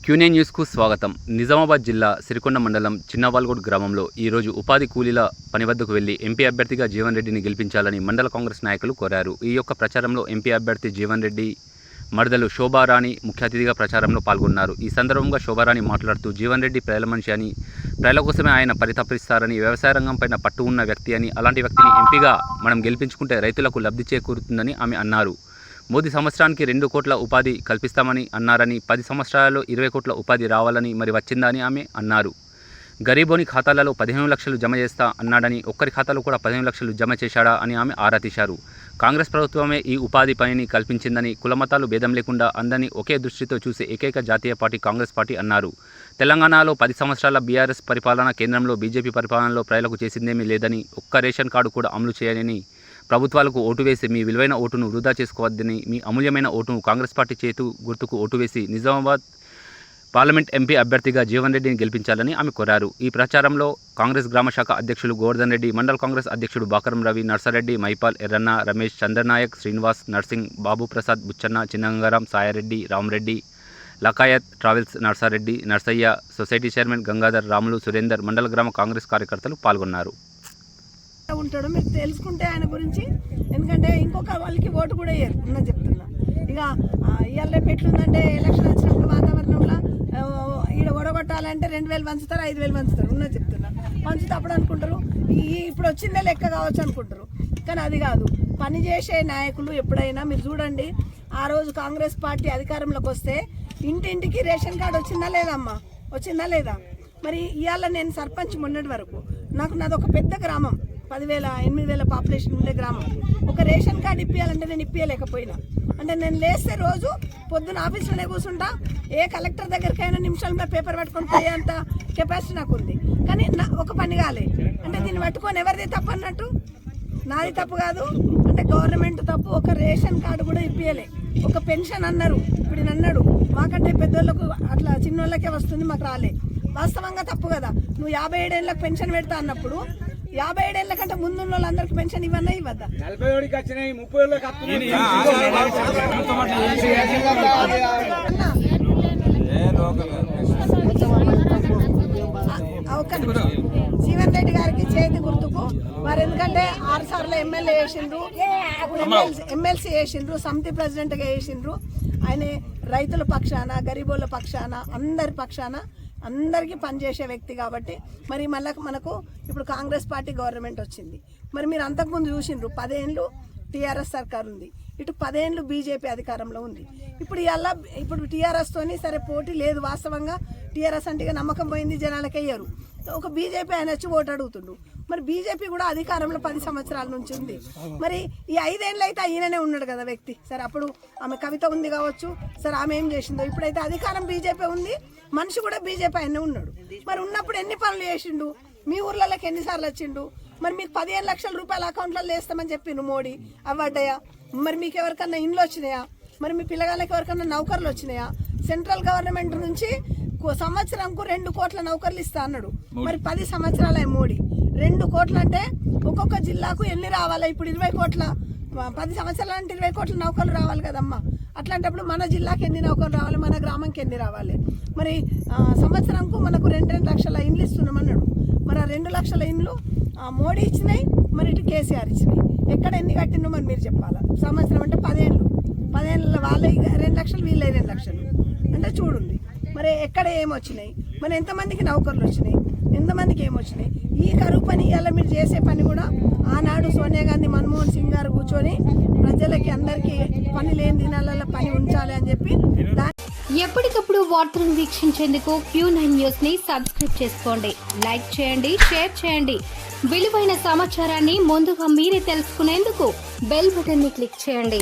క్యూనే న్యూస్కు స్వాగతం. నిజామాబాద్ జిల్లా సిరికొండ మండలం చిన్నవాల్గోడ్ గ్రామంలో ఈరోజు ఉపాధి కూలీల పని వద్దకు వెళ్లి ఎంపీ అభ్యర్థిగా జీవన్ రెడ్డిని గెలిపించాలని మండల కాంగ్రెస్ నాయకులు కోరారు. ఈ యొక్క ప్రచారంలో ఎంపీ అభ్యర్థి జీవన్ రెడ్డి మరదలు శోభారాణి ముఖ్య అతిథిగా ప్రచారంలో పాల్గొన్నారు. ఈ సందర్భంగా శోభారాణి మాట్లాడుతూ జీవన్ రెడ్డి ప్రజల మనిషి అని, ప్రజల కోసమే ఆయన పరితపిస్తారని, వ్యవసాయ రంగం పైన పట్టు ఉన్న వ్యక్తి అని, అలాంటి వ్యక్తిని ఎంపీగా మనం గెలిపించుకుంటే రైతులకు లబ్ధి చేకూరుతుందని ఆమె అన్నారు. మోదీ సంవత్సరానికి 2 కోట్ల ఉపాధి కల్పిస్తామని అన్నారని, 10 సంవత్సరాలలో 20 కోట్ల ఉపాధి రావాలని మరి వచ్చిందా అని ఆమె అన్నారు. గరీబోని ఖాతాలలో 15 లక్షలు జమ చేస్తా అన్నాడని, ఒక్కరి ఖాతాలో కూడా 15 లక్షలు జమ చేశాడా అని ఆమె ఆరా తీశారు. కాంగ్రెస్ ప్రభుత్వమే ఈ ఉపాధి పనిని కల్పించిందని, కులమతాలు భేదం లేకుండా అందరినీ ఒకే దృష్టితో చూసే ఏకైక జాతీయ పార్టీ కాంగ్రెస్ పార్టీ అన్నారు. తెలంగాణలో 10 సంవత్సరాల బీఆర్ఎస్ పరిపాలన, కేంద్రంలో బీజేపీ పరిపాలనలో ప్రజలకు చేసిందేమీ లేదని, ఒక్క రేషన్ కార్డు కూడా అమలు చేయని ప్రభుత్వాలకు ఓటు వేసి మీ విలువైన ఓటును వృధా చేసుకోవద్దని, మీ అమూల్యమైన ఓటును కాంగ్రెస్ పార్టీ చేతు గుర్తుకు ఓటు వేసి నిజామాబాద్ పార్లమెంట్ ఎంపీ అభ్యర్థిగా జీవన్ రెడ్డిని గెలిపించాలని ఆమె కోరారు. ఈ ప్రచారంలో కాంగ్రెస్ గ్రామ శాఖ అధ్యక్షులు గోవర్ధన్ రెడ్డి, మండల కాంగ్రెస్ అధ్యక్షుడు Bakaram Ravi, Narsareddy, Maipal, Erranna, Ramesh, Chandranayak, Srinivas, Narsing, Babu Prasad, Buchanna, Chinnangaram, Sayareddy, Ramareddy, Lakayat travels, Narsareddy, Narsaiah, society chairman Gangadhar, Ramulu, Surender, మండల గ్రామ కాంగ్రెస్ కార్యకర్తలు పాల్గొన్నారు. ఉంటాడు మీరు తెలుసుకుంటే ఆయన గురించి, ఎందుకంటే ఇంకొక వాళ్ళకి ఓటు కూడా వేయరు ఉన్నది చెప్తున్నా. ఇక ఇవాళ ఎట్లుందంటే ఎలక్షన్ వచ్చినప్పుడు వాతావరణంలో ఈడ ఓడగొట్టాలంటే 2000 పంచుతారు, 5000 పంచుతారు ఉన్నది చెప్తున్నా. పంచితే అప్పుడు అనుకుంటారు ఇప్పుడు వచ్చిందే లెక్క కావచ్చు అనుకుంటారు. కానీ అది కాదు. పనిచేసే నాయకులు ఎప్పుడైనా మీరు చూడండి, ఆ రోజు కాంగ్రెస్ పార్టీ అధికారంలోకి వస్తే ఇంటింటికి రేషన్ కార్డు వచ్చిందా లేదమ్మా, వచ్చిందా లేదా? మరి ఇవాళ నేను సర్పంచ్ మొన్నటి వరకు నాది ఒక పెద్ద గ్రామం, 10,000 8,000 పాపులేషన్ ఉండే గ్రామం. ఒక రేషన్ కార్డు ఇప్పించాలంటే నేను ఇప్పించలేకపోయినా. అంటే నేను లేస్తే రోజు పొద్దున ఆఫీస్లోనే కూర్చుంటా, ఏ కలెక్టర్ దగ్గరికైనా నిమిషాల్లో పేపర్ పట్టుకొని పోయేంత కెపాసిటీ నాకు ఉంది. కానీ ఒక పని కాలే. అంటే దీన్ని పట్టుకొని ఎవరిది తప్పు అన్నట్టు? నాది తప్పు కాదు, అంటే గవర్నమెంట్ తప్పు. ఒక రేషన్ కార్డు కూడా ఇప్పించలే. ఒక పెన్షన్ అన్నారు, ఇప్పుడు నేను అన్నాడు మాకంటే పెద్దోళ్ళకు అట్లా చిన్నోళ్ళకే వస్తుంది, మాకు రాలే. వాస్తవంగా తప్పు కదా. నువ్వు 57 ఏళ్ళకి పెన్షన్ పెడతా అన్నప్పుడు 57 ఏళ్ళ కంటే ముందున్న వాళ్ళందరికి పెన్షన్ ఇవ్వన్నా ఇవ్వద్దా? జీవన్ రెడ్డి గారికి చేతి గుర్తుకు మరి, ఎందుకంటే 6 సార్లు ఎమ్మెల్యే వేసిండ్రు, ఎమ్మెల్సీ వేసిండ్రు, సమితి ప్రెసిడెంట్గా వేసిండ్రు. ఆయన రైతుల పక్షాన, గరీబోళ్ళ పక్షాన, అందరి పక్షాన అందరికీ పనిచేసే వ్యక్తి కాబట్టి మరి మళ్ళీ మనకు ఇప్పుడు కాంగ్రెస్ పార్టీ గవర్నమెంట్ వచ్చింది. మరి మీరు అంతకుముందు చూసిండ్రు 10 ఏళ్ళు టీఆర్ఎస్ సర్కార్ ఉంది, ఇటు 10 ఏళ్ళు బీజేపీ అధికారంలో ఉంది. ఇప్పుడు టీఆర్ఎస్తోని సరే పోటీ లేదు. వాస్తవంగా టీఆర్ఎస్ అంటే నమ్మకం పోయింది, జనాలకి అయ్యారు. ఒక బీజేపీ ఆయన వచ్చి ఓటు అడుగుతుండు. మరి బీజేపీ కూడా అధికారంలో 10 సంవత్సరాల నుంచి ఉంది. మరి ఈ 5 ఏళ్ళు అయితే ఈయననే ఉన్నాడు కదా వ్యక్తి. సరే అప్పుడు ఆమె కవిత ఉంది కావచ్చు, సరే ఆమె ఏం చేసిందో. ఇప్పుడైతే అధికారం బీజేపీ ఉంది, మనిషి కూడా బీజేపీ ఆయనే ఉన్నాడు. మరి ఉన్నప్పుడు ఎన్ని పనులు చేసిండు? మీ ఊర్లలోకి ఎన్నిసార్లు వచ్చిండు? మరి మీకు 15 లక్షల రూపాయల అకౌంట్లలో వేస్తామని చెప్పిండు మోడీ, అవ్వడ్డాయా? మరి మీకు ఎవరికన్నా ఇండ్లు వచ్చినాయా? మరి మీ పిల్లగాళ్ళకి ఎవరికన్నా నౌకర్లు వచ్చినాయా? సెంట్రల్ గవర్నమెంట్ నుంచి సంవత్సరంకు 2 కోట్ల నౌకర్లు ఇస్తా అన్నాడు. మరి 10 సంవత్సరాలే మోడీ 2 కోట్లు అంటే ఒక్కొక్క జిల్లాకు ఎన్ని రావాలి? ఇప్పుడు 20 కోట్ల 10 సంవత్సరాలు అంటే 20 కోట్ల నౌకర్లు రావాలి కదమ్మా. అట్లాంటప్పుడు మన జిల్లాకి ఎన్ని నౌకర్లు రావాలి, మన గ్రామంకి ఎన్ని రావాలి? మరి సంవత్సరంకు మనకు 2 లక్షల ఇండ్లు ఇస్తున్నామన్నాడు. మరి ఆ 2 లక్షల ఇండ్లు మోడీ ఇచ్చినాయి, మరి ఇటు కేసీఆర్ ఇచ్చినాయి. ఎక్కడ ఎన్ని కట్టిందో మరి మీరు చెప్పాలా? సంవత్సరం అంటే 10 ఏళ్ళు, 10 ఏళ్ళ వాళ్ళే 2 లక్షలు, వీళ్ళే 2 లక్షలు అంటే చూడండి. మరి ఎక్కడ ఏమొచ్చినాయి? మరి ఎంతమందికి నౌకర్లు వచ్చినాయి, ఎంతమందికి ఏమొచ్చినాయి? ఈ కరువు పని ఇవాళ మీరు చేసే పని కూడా ఆనాడు సోనియా గాంధీ, మన్మోహన్ సింగ్ గారు కూర్చొని ప్రజలకి అందరికీ పని లేని దినాలలో పని ఉంచాలి అని చెప్పి ఎప్పటికప్పుడు వార్తలను వీక్షించేందుకు Q9 న్యూస్ ని సబ్స్క్రైబ్ చేసుకోండి, లైక్ చేయండి, షేర్ చేయండి. విలువైన సమాచారాన్ని ముందుగా మీరే తెలుసుకునేందుకు బెల్ బటన్ ని క్లిక్ చేయండి.